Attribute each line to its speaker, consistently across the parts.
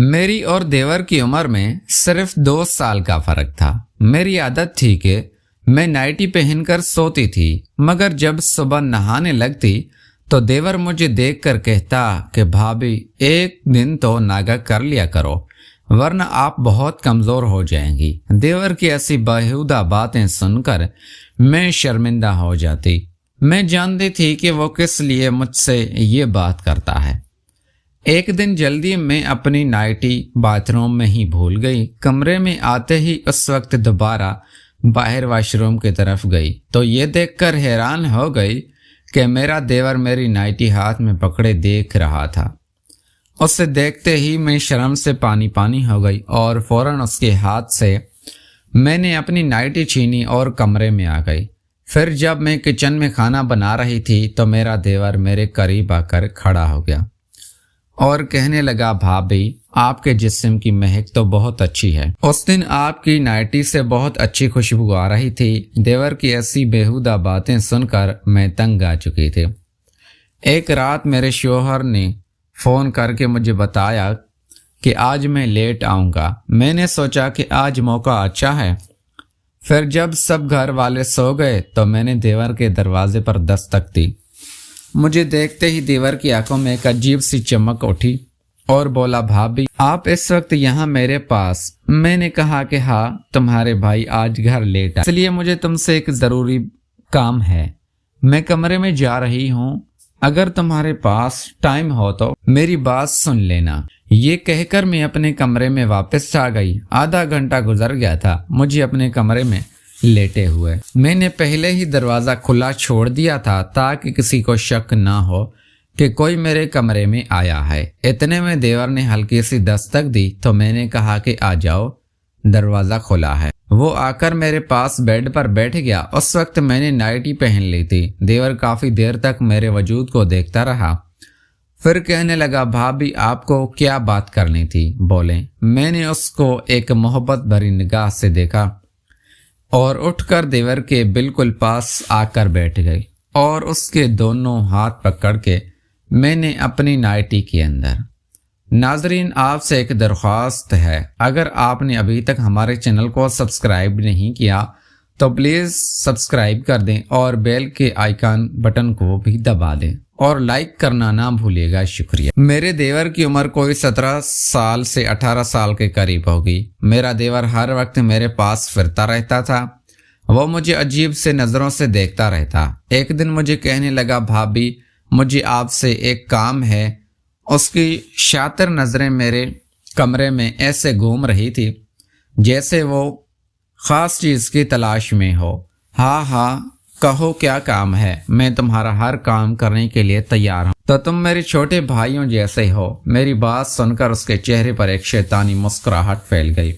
Speaker 1: میری اور دیور کی عمر میں صرف 2 سال کا فرق تھا۔ میری عادت تھی کہ میں نائٹی پہن کر سوتی تھی، مگر جب صبح نہانے لگتی تو دیور مجھے دیکھ کر کہتا کہ بھابھی ایک دن تو ناگا کر لیا کرو ورنہ آپ بہت کمزور ہو جائیں گی۔ دیور کی ایسی بیہودہ باتیں سن کر میں شرمندہ ہو جاتی۔ میں جانتی تھی کہ وہ کس لیے مجھ سے یہ بات کرتا ہے۔ ایک دن جلدی میں اپنی نائٹی باتھ روم میں ہی بھول گئی۔ کمرے میں آتے ہی اس وقت دوبارہ باہر واش روم کی طرف گئی تو یہ دیکھ کر حیران ہو گئی کہ میرا دیور میری نائٹی ہاتھ میں پکڑے دیکھ رہا تھا۔ اسے دیکھتے ہی میں شرم سے پانی پانی ہو گئی اور فوراً اس کے ہاتھ سے میں نے اپنی نائٹی چھینی اور کمرے میں آ گئی۔ پھر جب میں کچن میں کھانا بنا رہی تھی تو میرا دیور میرے قریب آ کر کھڑا ہو گیا اور کہنے لگا بھابھی آپ کے جسم کی مہک تو بہت اچھی ہے۔ اس دن آپ کی نائٹی سے بہت اچھی خوشبو آ رہی تھی۔ دیور کی ایسی بیہودہ باتیں سن کر میں تنگ آ چکی تھی۔ ایک رات میرے شوہر نے فون کر کے مجھے بتایا کہ آج میں لیٹ آؤں گا۔ میں نے سوچا کہ آج موقع اچھا ہے۔ پھر جب سب گھر والے سو گئے تو میں نے دیور کے دروازے پر دستک دی۔ مجھے دیکھتے ہی دیور کی آنکھوں میں ایک عجیب سی چمک اٹھی اور بولا بھابھی آپ اس وقت یہاں میرے پاس؟ میں نے کہا کہ ہاں تمہارے بھائی آج گھر لیٹ آئے، اس لیے مجھے تم سے ایک ضروری کام ہے۔ میں کمرے میں جا رہی ہوں، اگر تمہارے پاس ٹائم ہو تو میری بات سن لینا۔ یہ کہہ کر میں اپنے کمرے میں واپس آ گئی۔ آدھا گھنٹہ گزر گیا تھا مجھے اپنے کمرے میں لیٹے ہوئے۔ میں نے پہلے ہی دروازہ کھلا چھوڑ دیا تھا تاکہ کسی کو شک نہ ہو کہ کوئی میرے کمرے میں آیا ہے۔ اتنے میں دیور نے ہلکی سی دستک دی تو میں نے کہا کہ آ جاؤ، دروازہ کھلا ہے۔ وہ آ کر میرے پاس بیڈ پر بیٹھ گیا۔ اس وقت میں نے نائٹی پہن لی تھی۔ دیور کافی دیر تک میرے وجود کو دیکھتا رہا، پھر کہنے لگا بھابھی آپ کو کیا بات کرنی تھی، بولیں۔ میں نے اس کو ایک محبت بھری نگاہ سے دیکھا اور اٹھ کر دیور کے بالکل پاس آ کر بیٹھ گئی اور اس کے دونوں ہاتھ پکڑ کے میں نے اپنی نائٹی کے اندر۔ ناظرین آپ سے ایک درخواست ہے، اگر آپ نے ابھی تک ہمارے چینل کو سبسکرائب نہیں کیا تو پلیز سبسکرائب کر دیں اور بیل کے آئیکن بٹن کو بھی دبا دیں اور لائک کرنا نہ بھولیے گا، شکریہ۔ میرے دیور کی عمر کوئی 17 سال سے 18 سال کے قریب ہوگی۔ میرا دیور ہر وقت میرے پاس پھرتا رہتا تھا، وہ مجھے عجیب سے نظروں سے دیکھتا رہتا۔ ایک دن مجھے کہنے لگا بھابھی مجھے آپ سے ایک کام ہے۔ اس کی شاطر نظریں میرے کمرے میں ایسے گھوم رہی تھی جیسے وہ خاص چیز کی تلاش میں ہو۔ ہاں کہو کیا کام ہے، میں تمہارا ہر کام کرنے کے لیے تیار ہوں، تو تم میرے چھوٹے بھائیوں جیسے ہو۔ میری بات سن کر اس کے چہرے پر ایک شیطانی مسکراہٹ پھیل گئی۔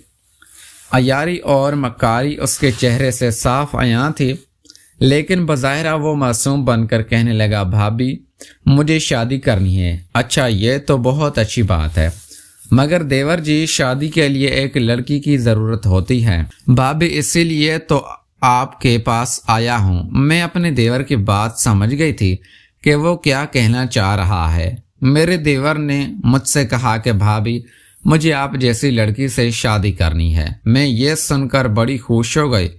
Speaker 1: عیاری اور مکاری اس کے چہرے سے صاف عیاں تھی، لیکن بظاہر وہ معصوم بن کر کہنے لگا بھابھی مجھے شادی کرنی ہے۔ اچھا یہ تو بہت اچھی بات ہے، مگر دیور جی شادی کے لیے ایک لڑکی کی ضرورت ہوتی ہے۔ بھابھی اسی لیے تو آپ کے پاس آیا ہوں۔ میں اپنے دیور کی بات سمجھ گئی تھی کہ وہ کیا کہنا چاہ رہا ہے۔ میرے دیور نے مجھ سے کہا کہ بھابھی مجھے آپ جیسی لڑکی سے شادی کرنی ہے۔ میں یہ سن کر بڑی خوش ہو گئی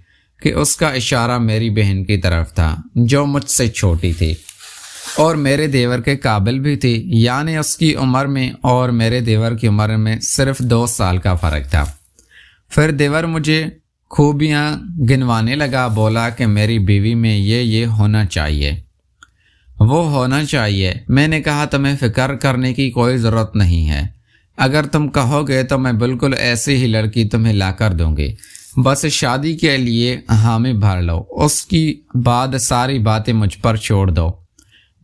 Speaker 1: کہ اس کا اشارہ میری بہن کی طرف تھا جو مجھ سے چھوٹی تھی اور میرے دیور کے قابل بھی تھی، یعنی اس کی عمر میں اور میرے دیور کی عمر میں صرف 2 سال کا فرق تھا۔ پھر دیور مجھے خوبیاں گنوانے لگا، بولا کہ میری بیوی میں یہ ہونا چاہیے، وہ ہونا چاہیے۔ میں نے کہا تمہیں فکر کرنے کی کوئی ضرورت نہیں ہے، اگر تم کہو گے تو میں بالکل ایسی ہی لڑکی تمہیں لا کر دوں گی، بس شادی کے لیے حامی بھر لو، اس کی بعد ساری باتیں مجھ پر چھوڑ دو۔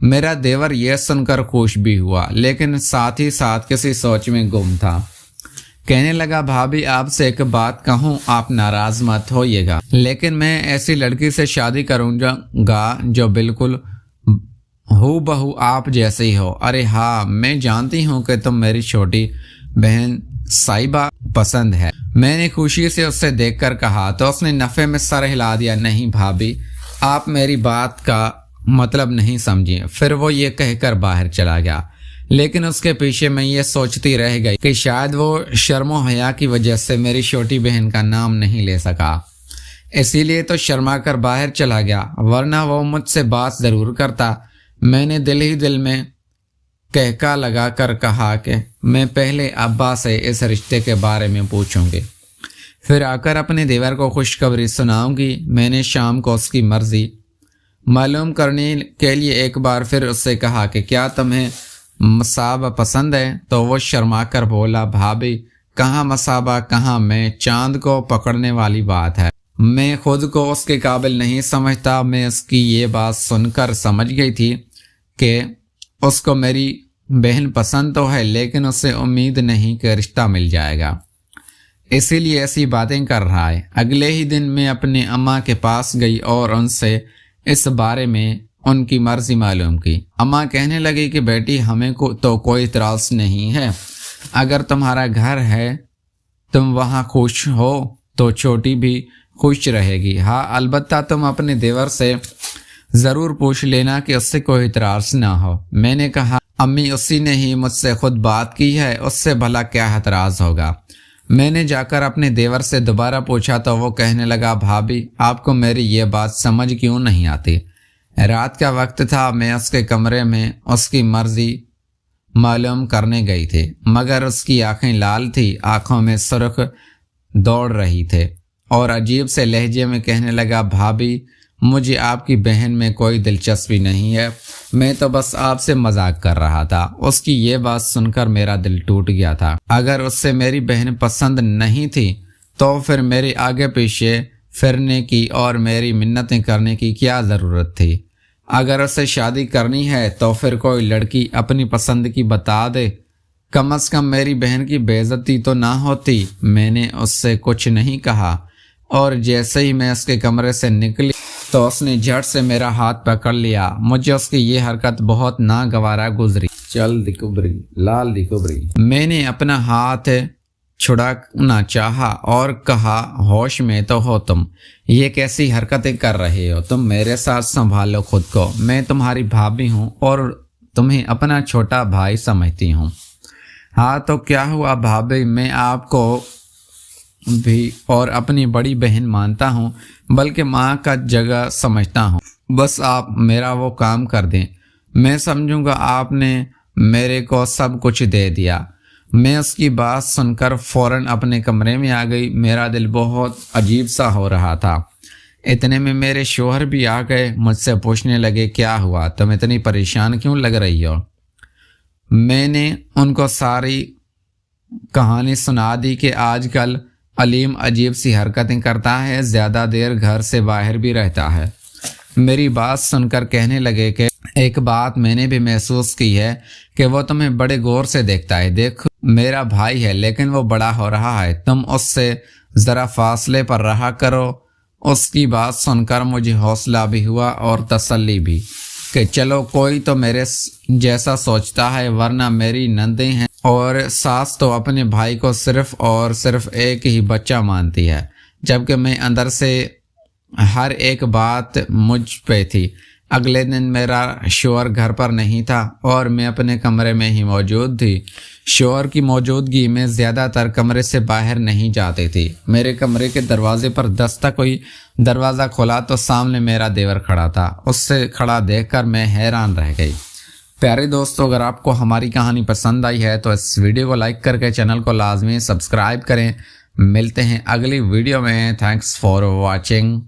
Speaker 1: میرا دیور یہ سن کر خوش بھی ہوا، لیکن ساتھ ہی ساتھ کسی سوچ میں گم تھا۔ کہنے لگا بھابھی آپ سے ایک بات کہوں، آپ ناراض مت ہوئیے گا، لیکن میں ایسی لڑکی سے شادی کروں گا جو بالکل ہو بہو آپ جیسے ہی ہو۔ ارے ہاں میں جانتی ہوں کہ تم میری چھوٹی بہن صاحبہ پسند ہے۔ میں نے خوشی سے اس سے دیکھ کر کہا تو اس نے نفے میں سر ہلا دیا، نہیں بھابھی آپ میری بات کا مطلب نہیں سمجھیں۔ پھر وہ یہ کہہ کر باہر چلا گیا، لیکن اس کے پیچھے میں یہ سوچتی رہ گئی کہ شاید وہ شرم و حیا کی وجہ سے میری چھوٹی بہن کا نام نہیں لے سکا، اسی لیے تو شرما کر باہر چلا گیا، ورنہ وہ مجھ سے بات ضرور کرتا۔ میں نے دل ہی دل میں کہکا لگا کر کہا کہ میں پہلے ابا سے اس رشتے کے بارے میں پوچھوں گی، پھر آ کر اپنے دیور کو خوشخبری سناؤں گی۔ میں نے شام کو اس کی مرضی معلوم کرنے کے لیے ایک بار پھر اس سے کہا کہ کیا تمہیں مصابہ پسند ہے؟ تو وہ شرما کر بولا، بھابھی کہاں مصابہ کہاں میں، چاند کو پکڑنے والی بات ہے، میں خود کو اس کے قابل نہیں سمجھتا۔ میں اس کی یہ بات سن کر سمجھ گئی تھی کہ اس کو میری بہن پسند تو ہے، لیکن اسے امید نہیں کہ رشتہ مل جائے گا، اسی لیے ایسی باتیں کر رہا ہے۔ اگلے ہی دن میں اپنے اماں کے پاس گئی اور ان سے اس بارے میں ان کی مرضی معلوم کی۔ اماں کہنے لگی کہ بیٹی ہمیں تو کوئی اعتراض نہیں ہے، اگر تمہارا گھر ہے تم وہاں خوش ہو تو چھوٹی بھی خوش رہے گی۔ ہاں البتہ تم اپنے دیور سے ضرور پوچھ لینا کہ اس سے کوئی اعتراض نہ ہو۔ میں نے کہا امی اسی نے ہی مجھ سے خود بات کی ہے، اس سے بھلا کیا اعتراض ہوگا۔ میں نے جا کر اپنے دیور سے دوبارہ پوچھا تو وہ کہنے لگا، بھابھی آپ کو میری یہ بات سمجھ کیوں نہیں آتی؟ رات کا وقت تھا، میں اس کے کمرے میں اس کی مرضی معلوم کرنے گئی تھی، مگر اس کی آنکھیں لال تھی، آنکھوں میں سرخ دوڑ رہی تھے اور عجیب سے لہجے میں کہنے لگا، بھابھی مجھے آپ کی بہن میں کوئی دلچسپی نہیں ہے، میں تو بس آپ سے مذاق کر رہا تھا۔ اس کی یہ بات سن کر میرا دل ٹوٹ گیا تھا۔ اگر اس سے میری بہن پسند نہیں تھی تو پھر میری آگے پیچھے پھرنے کی اور میری منتیں کرنے کی کیا ضرورت تھی؟ اگر اسے شادی کرنی ہے تو پھر کوئی لڑکی اپنی پسند کی بتا دے، کم از کم میری بہن کی بے عزتی تو نہ ہوتی۔ میں نے اس سے کچھ نہیں کہا اور جیسے ہی میں اس کے کمرے سے نکلی تو اس نے جھٹ سے میرا ہاتھ پکڑ لیا۔ مجھے اس کی یہ حرکت بہت ناگوارا گزری۔ چل دی کبری لال دی کبری۔ میں نے اپنا ہاتھ چھڑانا چاہا اور کہا، ہوش میں تو ہو تم، یہ کیسی حرکتیں کر رہے ہو؟ تم میرے ساتھ سنبھالو خود کو، میں تمہاری بھابھی ہوں اور تمہیں اپنا چھوٹا بھائی سمجھتی ہوں۔ ہاں تو کیا ہوا بھابھی، میں آپ کو بھی اور اپنی بڑی بہن مانتا ہوں، بلکہ ماں کا جگہ سمجھتا ہوں، بس آپ میرا وہ کام کر دیں، میں سمجھوں گا آپ نے میرے کو سب کچھ دے دیا۔ میں اس کی بات سن کر فوراً اپنے کمرے میں آ گئی، میرا دل بہت عجیب سا ہو رہا تھا۔ اتنے میں میرے شوہر بھی آ گئے، مجھ سے پوچھنے لگے، کیا ہوا، تم اتنی پریشان کیوں لگ رہی ہو؟ میں نے ان کو ساری کہانی سنا دی کہ آج کل علیم عجیب سی حرکتیں کرتا ہے، زیادہ دیر گھر سے باہر بھی رہتا ہے۔ میری بات سن کر کہنے لگے کہ ایک بات میں نے بھی محسوس کی ہے کہ وہ تمہیں بڑے غور سے دیکھتا ہے، دیکھ میرا بھائی ہے لیکن وہ بڑا ہو رہا ہے، تم اس سے ذرا فاصلے پر رہا کرو۔ اس کی بات سن کر مجھے حوصلہ بھی ہوا اور تسلی بھی کہ چلو کوئی تو میرے جیسا سوچتا ہے، ورنہ میری نندیں ہیں اور ساس تو اپنے بھائی کو صرف اور صرف ایک ہی بچہ مانتی ہے، جبکہ میں اندر سے ہر ایک بات مجھ پہ تھی۔ اگلے دن میرا شوہر گھر پر نہیں تھا اور میں اپنے کمرے میں ہی موجود تھی۔ شوہر کی موجودگی میں زیادہ تر کمرے سے باہر نہیں جاتی تھی۔ میرے کمرے کے دروازے پر دستک ہوئی، دروازہ کھولا تو سامنے میرا دیور کھڑا تھا۔ اس سے کھڑا دیکھ کر میں حیران رہ گئی۔ پیارے دوستو، اگر آپ کو ہماری کہانی پسند آئی ہے تو اس ویڈیو کو لائک کر کے چینل کو لازمی سبسکرائب کریں۔ ملتے ہیں اگلی ویڈیو میں۔ Thanks for watching.